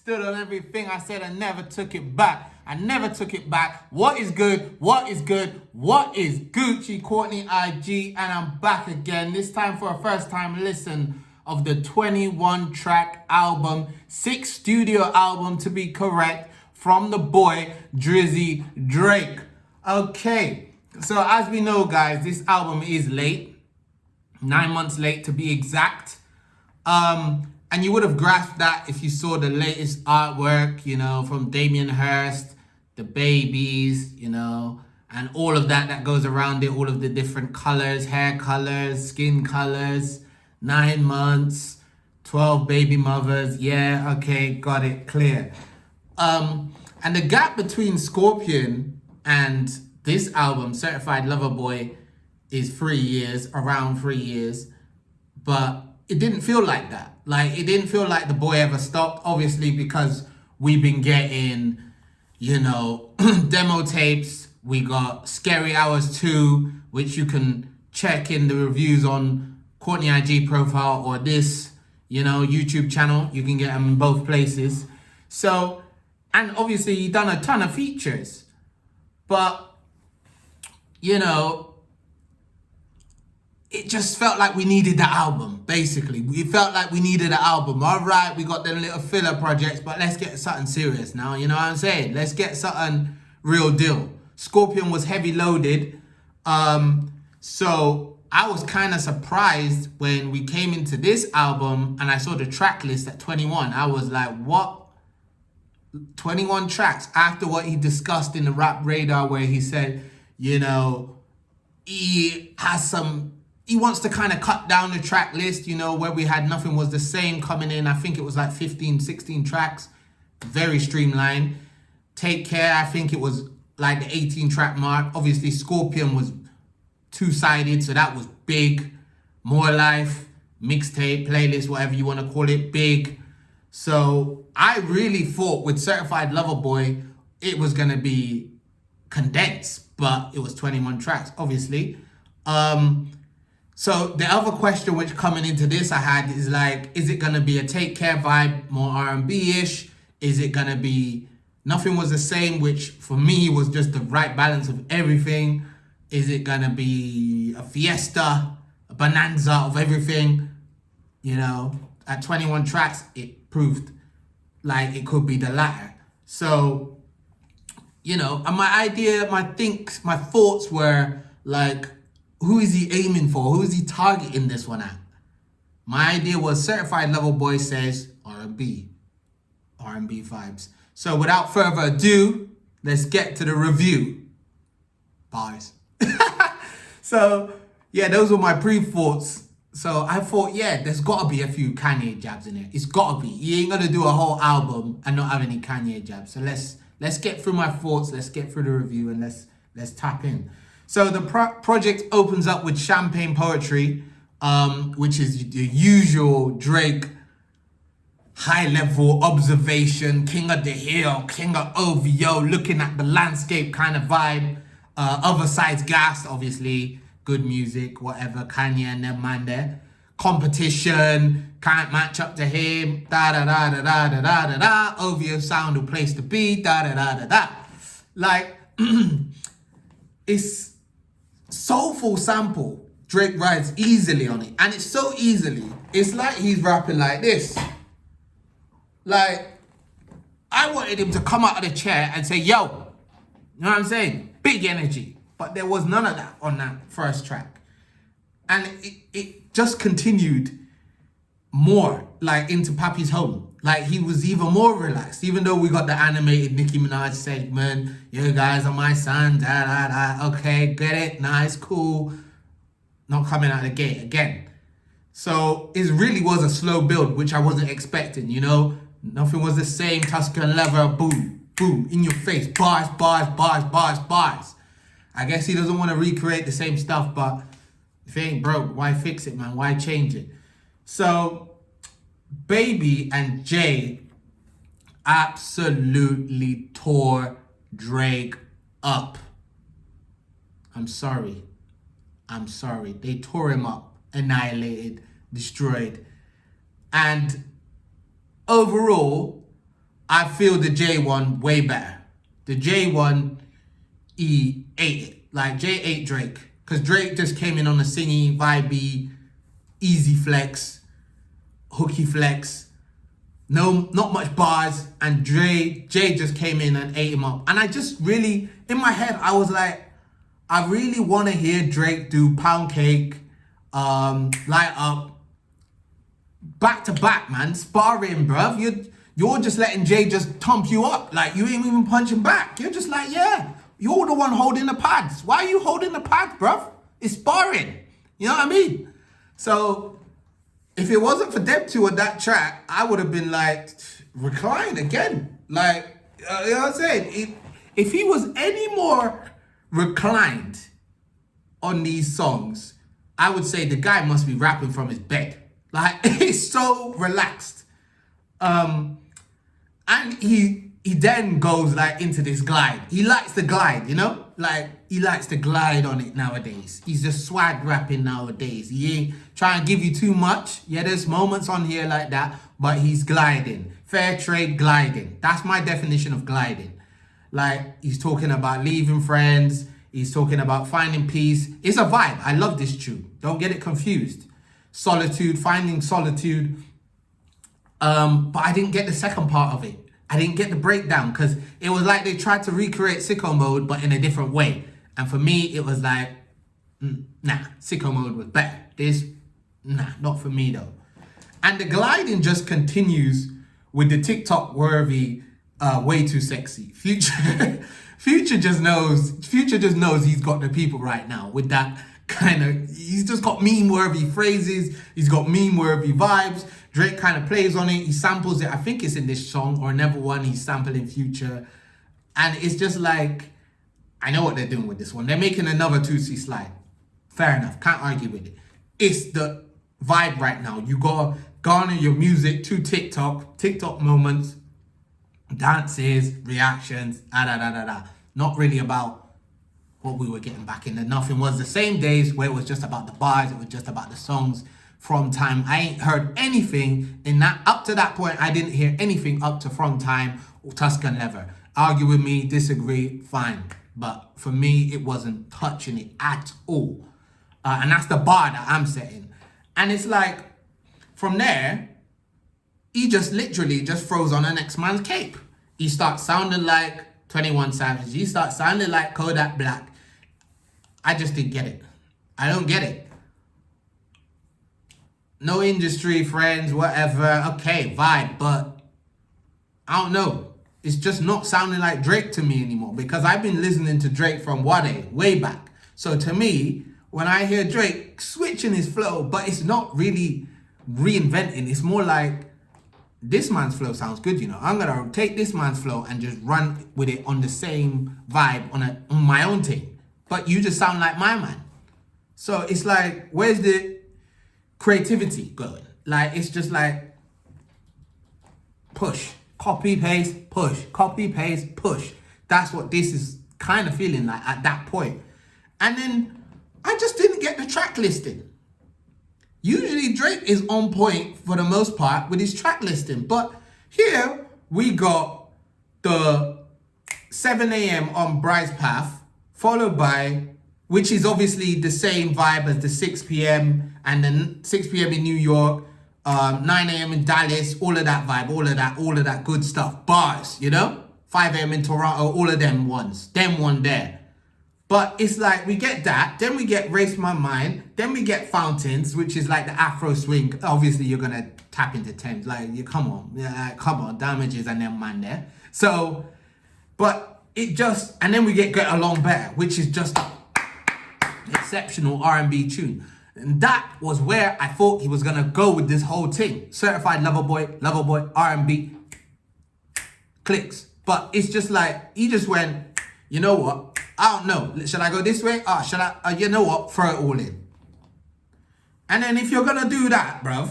stood on everything I said and never took it back. I never took it back. What is good? What is good? What is Gucci? Courtney IG, and I'm back again. This time for a first time listen of the 21 track album, 6 studio album to be correct, from the boy Drizzy Drake. Okay, so as we know, guys, this album is late, 9 months late to be exact. And you would have grasped that if you saw the latest artwork, you know, from Damien Hirst, the babies, you know, and all of that goes around it, all of the different colors, hair colors, skin colors, 9 months, 12 baby mothers. Yeah, okay, got it, clear. And the gap between Scorpion and this album, Certified Lover Boy, is 3 years, around 3 years, but it didn't feel like that. Like, it didn't feel like the boy ever stopped, obviously, because we've been getting, you know, demo tapes. We got Scary Hours 2, which you can check in the reviews on Courtney IG profile or this, you know, YouTube channel. You can get them in both places. So, and obviously he done a ton of features, but, you know, it just felt like we needed the album, basically. We felt like we needed an album. All right, we got them little filler projects, but let's get something serious now. You know what I'm saying? Let's get something real deal. Scorpion was heavy loaded. So I was kind of surprised when we came into this album and I saw the track list at 21. I was like, what? 21 tracks after what he discussed in the Rap Radar, where he said, you know, he wants to kind of cut down the track list, you know, where we had Nothing Was the Same coming in. I think it was like 15, 16 tracks. Very streamlined. Take Care, I think it was like the 18 track mark. Obviously, Scorpion was two-sided, so that was big. More Life, mixtape, playlist, whatever you want to call it, big. So I really thought with Certified Lover Boy, it was going to be condensed, but it was 21 tracks, obviously. So the other question which coming into this I had is like, is it going to be a Take Care vibe, more R&B-ish? Is it going to be Nothing Was the Same, which for me was just the right balance of everything? Is it going to be a fiesta, a bonanza of everything? You know, at 21 tracks, it proved like it could be the latter. So, you know, and my thoughts were like, who is he aiming for? Who is he targeting this one at? My idea was Certified Lover Boy says R&B vibes. So without further ado, let's get to the review. Bars. So, yeah, those were my pre-thoughts. So I thought, yeah, there's got to be a few Kanye jabs in it. It's got to be. He ain't going to do a whole album and not have any Kanye jabs. So let's get through my thoughts. Let's get through the review and let's tap in. So the project opens up with Champagne Poetry, which is the usual Drake high-level observation, king of the hill, king of OVO, looking at the landscape kind of vibe. Other Side's Gas, obviously, good music, whatever, Kanye and them man there. Competition, can't match up to him, da-da-da-da-da-da-da-da-da. OVO sound, a place to be, da-da-da-da-da. Like, it's soulful sample. Drake rides easily on it. And it's so easily. It's like he's rapping like this. Like, I wanted him to come out of the chair and say, yo. You know what I'm saying? Big energy. But there was none of that on that first track. And it just continued more, like, into Papi's Home. Like, he was even more relaxed. Even though we got the animated Nicki Minaj segment. You guys are my son, da-da-da. Okay, get it? Nice, cool. Not coming out of the gate again. So it really was a slow build, which I wasn't expecting, you know? Nothing Was the Same, Tuscan Leather, boom, boom, in your face. Bars, bars, bars, bars, bars. I guess he doesn't want to recreate the same stuff, but if it ain't broke, why fix it, man? Why change it? So Baby and Jay absolutely tore Drake up. I'm sorry. They tore him up, annihilated, destroyed. And overall, I feel the J one way better. The J one, he ate it. Like Jay ate Drake. Because Drake just came in on a singy, vibey, easy flex, hooky flex. No, not much bars. And Jay just came in and ate him up. And I just really, in my head, I was like, I really want to hear Drake do Pound Cake, Light Up, back to back, man. Sparring, bruv. You're just letting Jay just thump you up. Like, you ain't even punching back. You're just like, yeah, you're the one holding the pads. Why are you holding the pads, bruv? It's sparring. You know what I mean? So, if it wasn't for them two on that track, I would have been like, recline again. Like, you know what I'm saying? If he was any more reclined on these songs, I would say the guy must be rapping from his bed. Like, he's so relaxed. And he then goes like into this glide. He likes the glide, you know? Like, he likes to glide on it nowadays. He's just swag rapping nowadays. He ain't trying to give you too much. Yeah, there's moments on here like that, but he's gliding. Fair trade gliding. That's my definition of gliding. Like, he's talking about leaving friends. He's talking about finding peace. It's a vibe. I love this tune. Don't get it confused. Solitude, finding solitude. But I didn't get the second part of it. I didn't get the breakdown because it was like they tried to recreate Sicko Mode, but in a different way. And for me, it was like, nah, Sicko Mode was better. This, nah, not for me though. And the gliding just continues with the TikTok worthy, way too sexy. Future just knows he's got the people right now with that kind of, he's just got meme worthy phrases. He's got meme worthy vibes. Drake kind of plays on it. He samples it. I think it's in this song or Never One. He's sampling Future. And it's just like, I know what they're doing with this one. They're making another 2C slide. Fair enough. Can't argue with it. It's the vibe right now. You gotta garner your music to TikTok moments, dances, reactions, Not really about what we were getting back in the Nothing Was the Same days where it was just about the bars, it was just about the songs. From Time, I ain't heard anything in that, up to that point, I didn't hear anything up to From Time or Tuscan Leather. Argue with me, disagree, fine. But for me, it wasn't touching it at all. And that's the bar that I'm setting. And it's like, from there, he just literally just throws on the next man's cape. He starts sounding like 21 Savage. He starts sounding like Kodak Black. I just didn't get it. I don't get it. No industry, friends, whatever. Okay, vibe, but I don't know. It's just not sounding like Drake to me anymore because I've been listening to Drake from Wade, way back. So to me, when I hear Drake switching his flow, but it's not really reinventing. It's more like, this man's flow sounds good, you know. I'm going to take this man's flow and just run with it on the same vibe on my own thing. But you just sound like my man. So it's like, where's the creativity going? Like, it's just like push, copy, paste, push, copy, paste, push. That's what this is kind of feeling like at that point. And then I just didn't get the track listing. Usually Drake is on point for the most part with his track listing, but here we got the 7 a.m. on Bryce Path, followed by, which is obviously the same vibe as the 6 p.m. and then 6 p.m. in New York, 9 a.m. in Dallas, all of that vibe, all of that good stuff. Bars, you know? 5 a.m. in Toronto, all of them ones. Them one there. But it's like, we get that, then we get Race My Mind, then we get Fountains, which is like the Afro swing. Obviously, you're going to tap into Thames. Like, come on, Damages and them man there. So, but it just, and then we get Along Better, which is just exceptional R&B tune. And that was where I thought he was going to go with this whole thing. Certified Lover Boy, R&B, clicks. But it's just like, he just went, you know what? I don't know. Should I go this way? Should I? You know what? Throw it all in. And then if you're going to do that, bruv,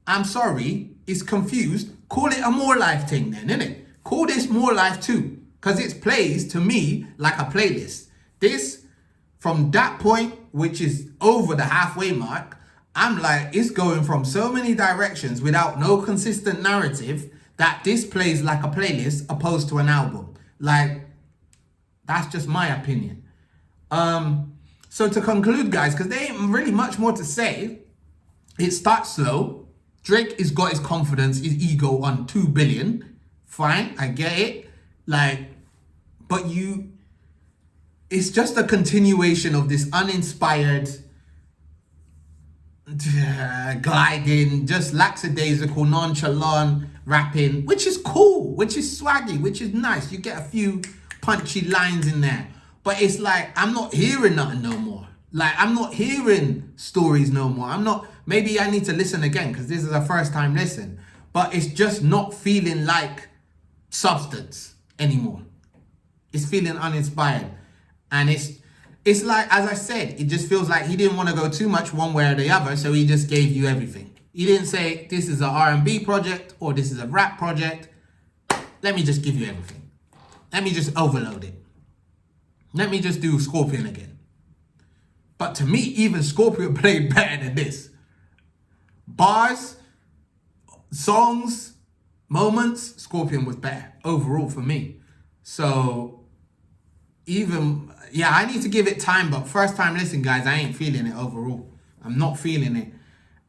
I'm sorry, it's confused. Call it a More Life thing then, innit? Call this More Life too. Because it plays to me like a playlist. This, from that point, which is over the halfway mark, I'm like, it's going from so many directions without no consistent narrative that this plays like a playlist opposed to an album. Like, that's just my opinion. So to conclude, guys, because there ain't really much more to say, it starts slow. Drake has got his confidence, his ego on 2 billion. Fine, I get it. Like, but it's just a continuation of this uninspired, gliding, just lackadaisical, nonchalant rapping, which is cool, which is swaggy, which is nice. You get a few punchy lines in there. But it's like, I'm not hearing nothing no more. Like, I'm not hearing stories no more. Maybe I need to listen again because this is a first time listen. But it's just not feeling like substance anymore. It's feeling uninspired. And it's like, as I said, it just feels like he didn't want to go too much one way or the other, so he just gave you everything. He didn't say, this is an R&B project or this is a rap project. Let me just give you everything. Let me just overload it. Let me just do Scorpion again. But to me, even Scorpion played better than this. Bars, songs, moments, Scorpion was better overall for me. So I need to give it time, but first time listen, guys, I ain't feeling it overall. I'm not feeling it.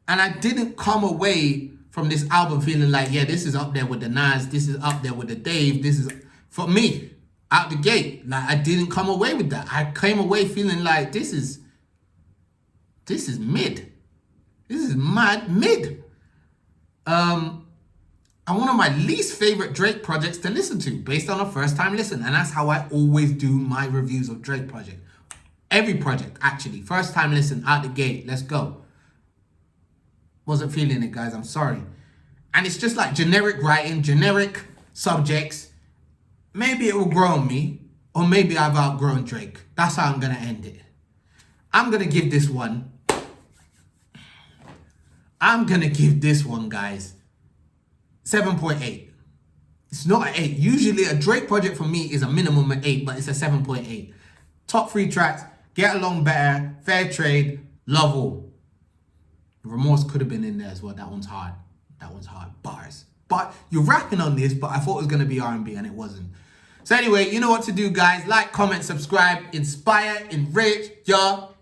And I didn't come away from this album feeling like, yeah, this is up there with the Nas, this is up there with the Dave, this is, for me, out the gate. Like, I didn't come away with that. I came away feeling like this is mid. This is mad mid. And one of my least favorite Drake projects to listen to based on a first time listen. And that's how I always do my reviews of Drake project. Every project, actually. First time listen, out the gate, let's go. Wasn't feeling it, guys, I'm sorry. And it's just like generic writing, generic subjects. Maybe it will grow on me, or maybe I've outgrown Drake. That's how I'm gonna end it. I'm gonna give this one, guys, 7.8. It's not an 8. Usually a Drake project for me is a minimum of 8, but it's a 7.8. Top 3 tracks, Get Along Better, Fair Trade, Love All. Remorse could have been in there as well. That one's hard. Bars. But you're rapping on this, but I thought it was going to be R&B and it wasn't. So anyway, you know what to do, guys. Like, comment, subscribe, inspire, enrich, y'all.